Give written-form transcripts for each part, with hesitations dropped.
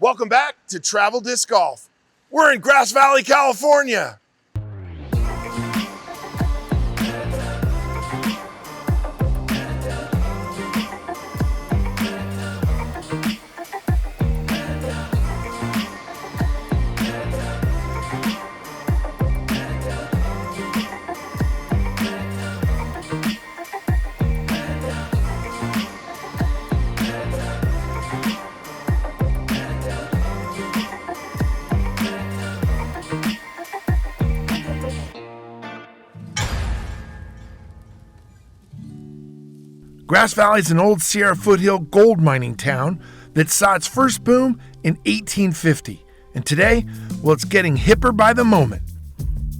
Welcome back to Travel Disc Golf. We're in Grass Valley, California. Grass Valley is an old Sierra Foothill gold mining town that saw its first boom in 1850. And today, well, it's getting hipper by the moment.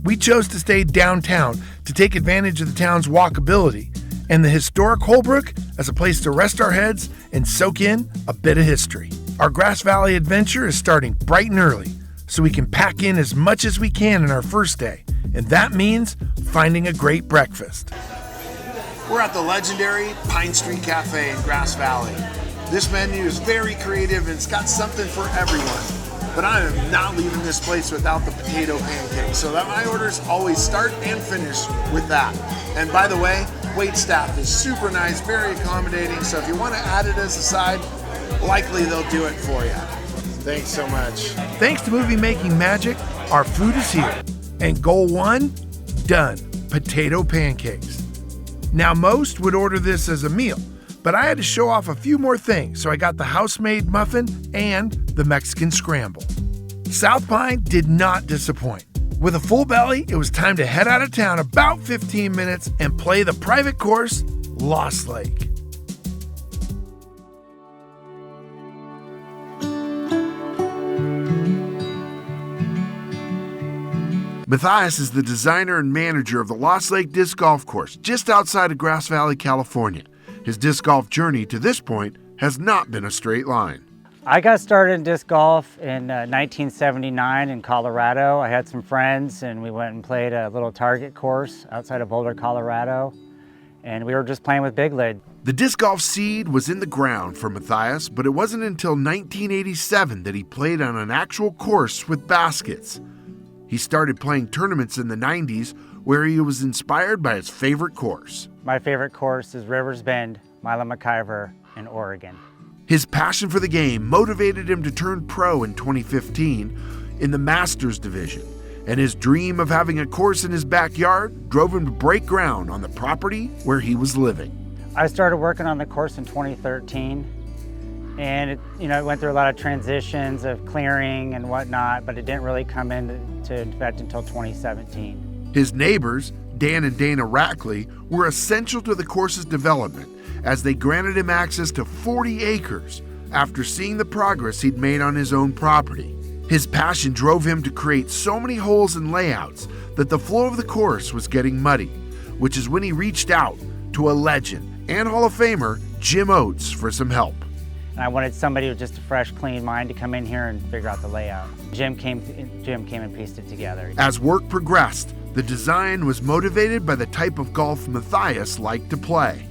We chose to stay downtown to take advantage of the town's walkability and the historic Holbrooke as a place to rest our heads and soak in a bit of history. Our Grass Valley adventure is starting bright and early, so we can pack in as much as we can in our first day. And that means finding a great breakfast. We're at the legendary Pine Street Cafe in Grass Valley. This menu is very creative and it's got something for everyone. But I am not leaving this place without the potato pancakes, so that my orders always start and finish with that. And by the way, wait staff is super nice, very accommodating, so if you want to add it as a side, likely they'll do it for you. Thanks so much. Thanks to movie making magic, our food is here. And goal one, done, potato pancakes. Now, most would order this as a meal, but I had to show off a few more things, so I got the house-made muffin and the Mexican scramble. South Pine did not disappoint. With a full belly, it was time to head out of town about 15 minutes and play the private course, Lost Lake. Matias is the designer and manager of the Lost Lake Disc Golf Course just outside of Grass Valley, California. His disc golf journey to this point has not been a straight line. I got started in disc golf in 1979 in Colorado. I had some friends and we went and played a little target course outside of Boulder, Colorado, and we were just playing with big lead. The disc golf seed was in the ground for Matias, but it wasn't until 1987 that he played on an actual course with baskets. He started playing tournaments in the 90s where he was inspired by his favorite course. My favorite course is Rivers Bend, Mila McIver in Oregon. His passion for the game motivated him to turn pro in 2015 in the Masters division, and his dream of having a course in his backyard drove him to break ground on the property where he was living. I started working on the course in 2013. And it went through a lot of transitions of clearing and whatnot, but it didn't really come into effect until 2017. His neighbors, Dan and Dana Rackley, were essential to the course's development as they granted him access to 40 acres after seeing the progress he'd made on his own property. His passion drove him to create so many holes and layouts that the flow of the course was getting muddy, which is when he reached out to a legend and Hall of Famer, Jim Oates, for some help. And I wanted somebody with just a fresh, clean mind to come in here and figure out the layout. Jim came and pieced it together. As work progressed, the design was motivated by the type of golf Matias liked to play.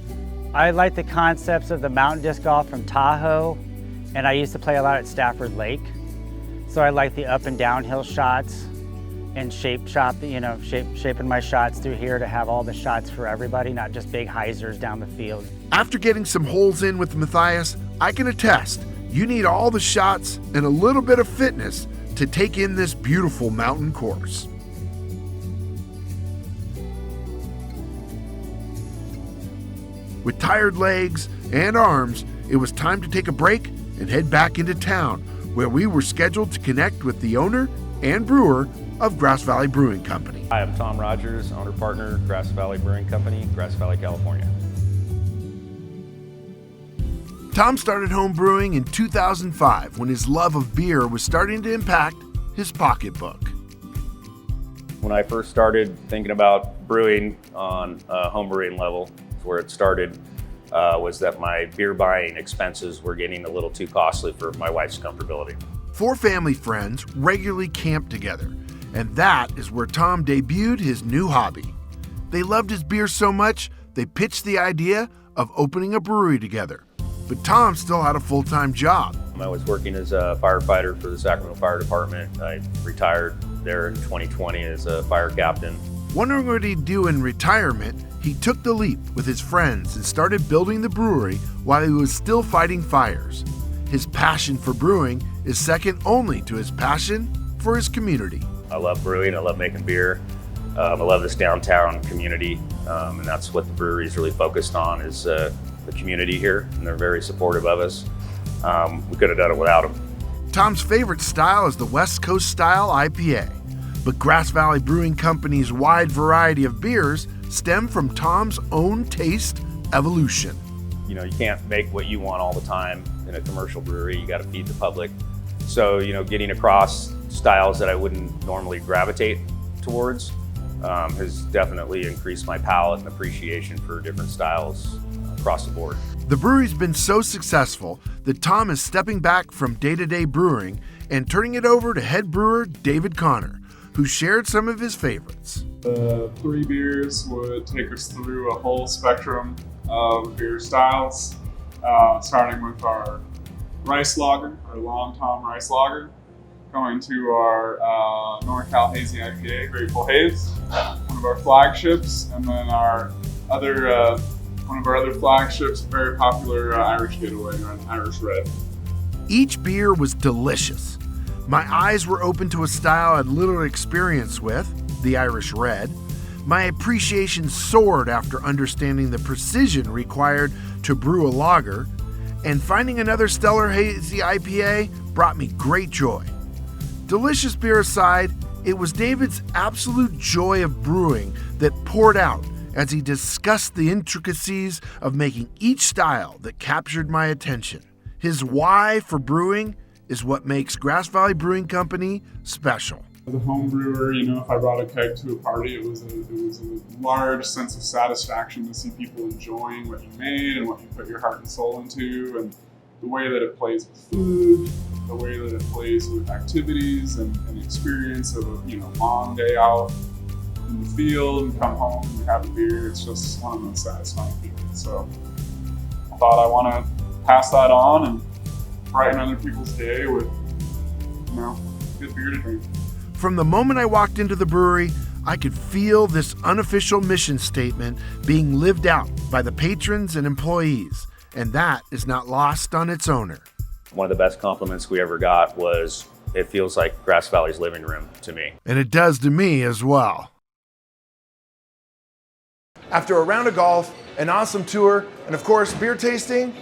I like the concepts of the mountain disc golf from Tahoe, and I used to play a lot at Stafford Lake. So I like the up and downhill shots and shaping my shots through here to have all the shots for everybody, not just big hyzers down the field. After getting some holes in with Matias, I can attest you need all the shots and a little bit of fitness to take in this beautiful mountain course. With tired legs and arms, it was time to take a break and head back into town, where we were scheduled to connect with the owner and brewer of Grass Valley Brewing Company. Hi, I'm Tom Rogers, owner-partner, Grass Valley Brewing Company, Grass Valley, California. Tom started home brewing in 2005 when his love of beer was starting to impact his pocketbook. When I first started thinking about brewing on a home brewing level, where it started was that my beer buying expenses were getting a little too costly for my wife's comfortability. Four family friends regularly camped together, and that is where Tom debuted his new hobby. They loved his beer so much, they pitched the idea of opening a brewery together. But Tom still had a full-time job, I was working as a firefighter for the Sacramento Fire Department. I retired there in 2020 as a fire captain. Wondering what he'd do in retirement, he took the leap with his friends and started building the brewery while he was still fighting fires. His passion for brewing is second only to his passion for his community. I love brewing, I love making beer. I love this downtown community, and that's what the brewery is really focused on, is the community here, and they're very supportive of us. We could have done it without them. Tom's favorite style is the West Coast style IPA, but Grass Valley Brewing Company's wide variety of beers stem from Tom's own taste evolution. You know, you can't make what you want all the time in a commercial brewery. You got to feed the public. So, you know, getting across styles that I wouldn't normally gravitate towards has definitely increased my palate and appreciation for different styles across the board. The brewery's been so successful that Tom is stepping back from day-to-day brewing and turning it over to head brewer David Connor, who shared some of his favorites. The 3 beers would take us through a whole spectrum of beer styles, starting with our rice lager, our Long Tom rice lager, going to our NorCal Hazy IPA, Grateful Haze, one of our flagships, and then our other one of our other flagships, very popular Irish Getaway, or an Irish Red. Each beer was delicious. My eyes were open to a style I'd little experience with, the Irish Red. My appreciation soared after understanding the precision required to brew a lager, and finding another stellar hazy IPA brought me great joy. Delicious beer aside, it was David's absolute joy of brewing that poured out as he discussed the intricacies of making each style that captured my attention. His why for brewing is what makes Grass Valley Brewing Company special. As a home brewer, you know, if I brought a keg to a party, it was a large sense of satisfaction to see people enjoying what you made and what you put your heart and soul into, and the way that it plays with food, the way that it plays with activities, and the experience of a long day out in the field and come home and you have a beer. It's just one of the most satisfying feelings. So I thought I want to pass that on and brighten other people's day with good beer to drink. From the moment I walked into the brewery, I could feel this unofficial mission statement being lived out by the patrons and employees, and that is not lost on its owner. One of the best compliments we ever got was, "It feels like Grass Valley's living room to me." And it does to me as well. After a round of golf, an awesome tour, and of course beer tasting,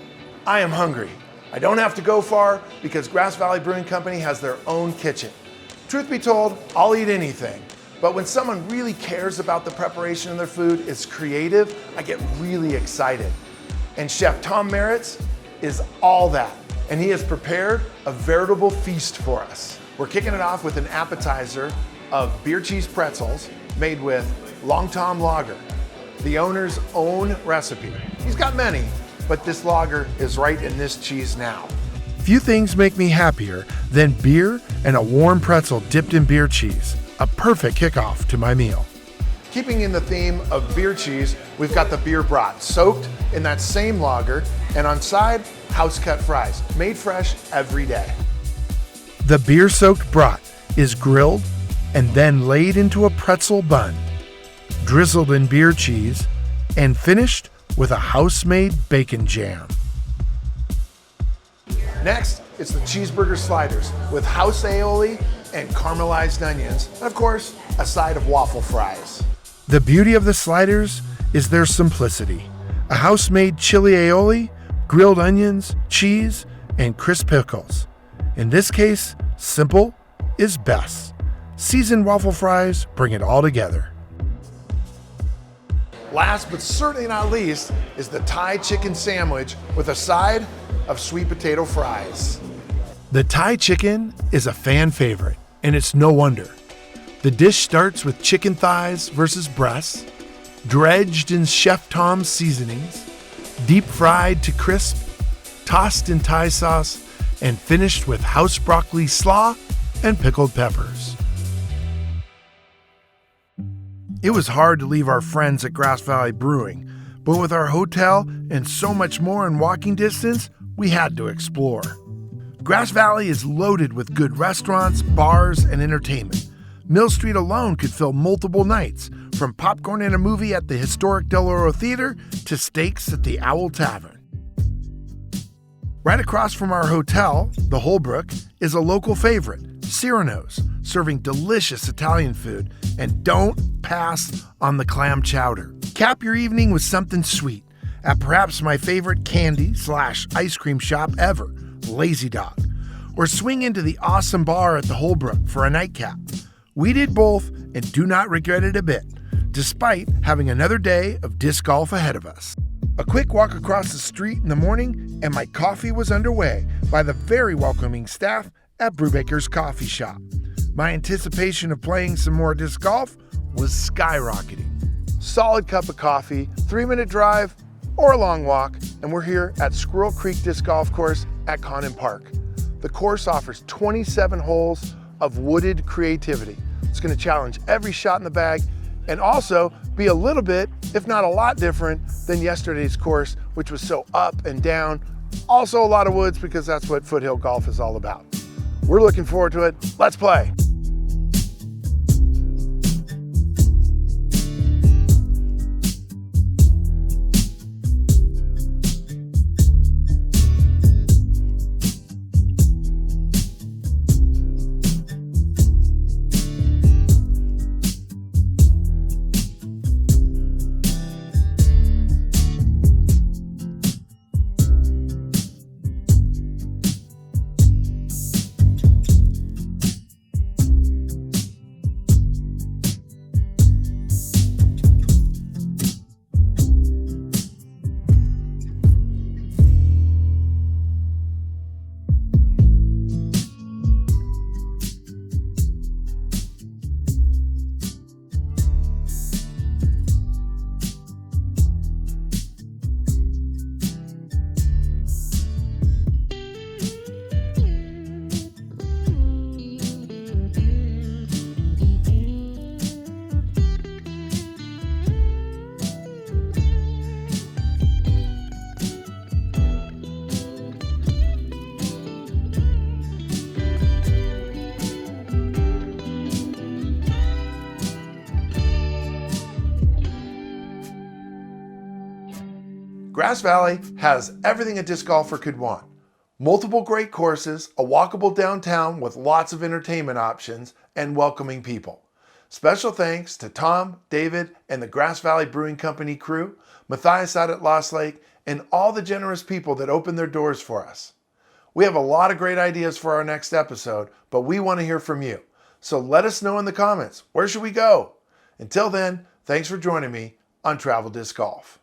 I am hungry. I don't have to go far because Grass Valley Brewing Company has their own kitchen. Truth be told, I'll eat anything. But when someone really cares about the preparation of their food, is creative, I get really excited. And Chef Tom Merritt's is all that. And he has prepared a veritable feast for us. We're kicking it off with an appetizer of beer cheese pretzels made with Long Tom Lager, the owner's own recipe. He's got many, but this lager is right in this cheese now. Few things make me happier than beer and a warm pretzel dipped in beer cheese. A perfect kickoff to my meal. Keeping in the theme of beer cheese, we've got the beer brat soaked in that same lager, and on side, house-cut fries, made fresh every day. The beer-soaked brat is grilled and then laid into a pretzel bun, drizzled in beer cheese, and finished with a house-made bacon jam. Next, it's the cheeseburger sliders with house aioli and caramelized onions, and of course, a side of waffle fries. The beauty of the sliders is their simplicity. A house-made chili aioli, grilled onions, cheese, and crisp pickles. In this case, simple is best. Seasoned waffle fries bring it all together. Last but certainly not least is the Thai chicken sandwich with a side of sweet potato fries. The Thai chicken is a fan favorite, and it's no wonder. The dish starts with chicken thighs versus breasts, dredged in Chef Tom's seasonings, deep fried to crisp, tossed in Thai sauce, and finished with house broccoli slaw and pickled peppers. It was hard to leave our friends at Grass Valley Brewing, but with our hotel and so much more in walking distance, we had to explore. Grass Valley is loaded with good restaurants, bars, and entertainment. Mill Street alone could fill multiple nights, from popcorn and a movie at the historic Del Oro Theater to steaks at the Owl Tavern. Right across from our hotel, the Holbrooke, is a local favorite, Cyrano's, serving delicious Italian food, and don't pass on the clam chowder. Cap your evening with something sweet at perhaps my favorite candy/ice cream shop ever, Lazy Dog, or swing into the awesome bar at the Holbrooke for a nightcap. We did both and do not regret it a bit, despite having another day of disc golf ahead of us. A quick walk across the street in the morning and my coffee was underway by the very welcoming staff at Brubaker's Coffee Shop. My anticipation of playing some more disc golf was skyrocketing. Solid cup of coffee, 3-minute drive, or a long walk, and we're here at Squirrel Creek Disc Golf Course at Connon Park. The course offers 27 holes of wooded creativity. It's going to challenge every shot in the bag and also be a little bit, if not a lot different than yesterday's course, which was so up and down. Also a lot of woods because that's what foothill golf is all about. We're looking forward to it. Let's play. Grass Valley has everything a disc golfer could want. Multiple great courses, a walkable downtown with lots of entertainment options, and welcoming people. Special thanks to Tom, David, and the Grass Valley Brewing Company crew, Matias out at Lost Lake, and all the generous people that opened their doors for us. We have a lot of great ideas for our next episode, but we want to hear from you. So let us know in the comments, where should we go? Until then, thanks for joining me on Travel Disc Golf.